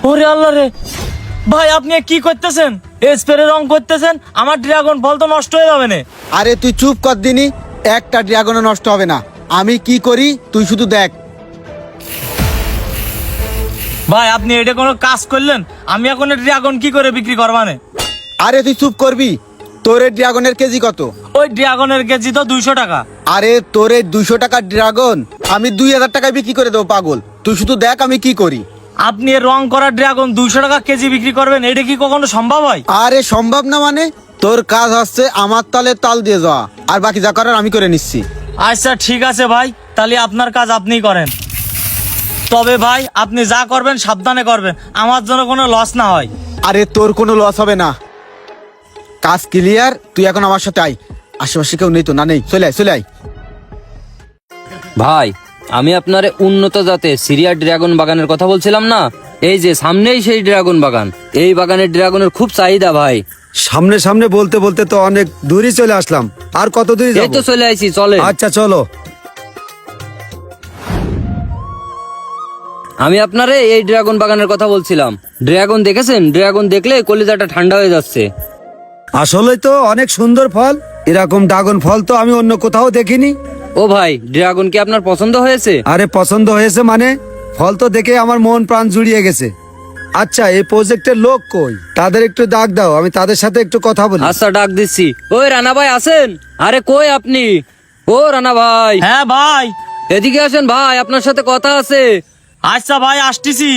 ওরে আল্লাহ রে, ভাই আপনি কি করতেছেন? স্প্রে রং করতেছেন, আমার ড্রাগন ফল তো নষ্ট হয়ে যাবে না। আরে তুই চুপ কর দিনি, একটা ড্রাগনও নষ্ট হবে না। আমি কি করি তুই শুধু দেখ। ভাই আপনি এটা কোনো কাজ করলেন? আমি এখন ড্রাগন কি করে বিক্রি করবানে? আরে তুই চুপ করবি। তোর এই ড্রাগনের কেজি কত? ওই ড্রাগনের কেজি তো 200 টাকা। আরে তোর এই 200 টাকার ড্রাগন আমি 2000 টাকায় বিক্রি করে দেবো পাগল। তুই শুধু দেখ আমি কি করি। আপনি এর রং করা ড্রাগন 200 টাকা কেজি বিক্রি করবেন? এটা কি কখনো সম্ভব হয়? আরে সম্ভব না মানে? তোর কাজ হচ্ছে আমার তালে তাল দিয়ে যাওয়া, আর বাকি যা করার আমি করে নিচ্ছি। আচ্ছা ঠিক আছে ভাই, তাহলে আপনার কাজ আপনিই করেন। তবে ভাই আপনি যা করবেন সাবধানে করবেন, আমার জন্য কোনো লস না হয়। আরে তোর কোনো লস হবে না, কাজ ক্লিয়ার। তুই এখন আমার সাথে আয়। আশেপাশে কেউ নেই তো? না নেই, চলে আয় চলে আয়। ভাই আমি আপনার উন্নত জাতের সিরিয়া ড্রাগন বাগানের কথা বলছিলাম না, এই যে সামনেই সেই ড্রাগন বাগান। এই বাগানের ড্রাগনের খুব চাহিদা ভাই। সামনে সামনে বলতে বলতে তো অনেক দূরই চলে আসলাম। আর কত দূরই এই যাবো? তো চলে আইছি, চলে। আচ্ছা চলো। আমি আপনারে এই ড্রাগন বাগানের কথা বলছিলাম। ড্রাগন দেখেছেন? ড্রাগন দেখলে কলিজাটা ঠান্ডা হয়ে যাচ্ছে। আসলে তো অনেক সুন্দর ফল, এরকম ড্রাগন ফল তো আমি অন্য কোথাও দেখিনি। ও ভাই, ড্রাগন কি আপনার পছন্দ হয়েছে? আরে পছন্দ হয়েছে মানে? ফল তো দেখে আমার মন প্রাণ জুড়িয়ে গেছে। আচ্ছা এই প্রজেক্টের লোক কই? তাদের একটু ডাক দাও, আমি তাদের সাথে একটু কথা বলি। আচ্ছা ডাক দিচ্ছি। ওই রানা ভাই আছেন? আরে কই আপনি? ও রানা ভাই, হ্যাঁ ভাই। এদিকে আসেন ভাই, আপনার সাথে কথা আছে। আচ্ছা ভাই আসতেছি।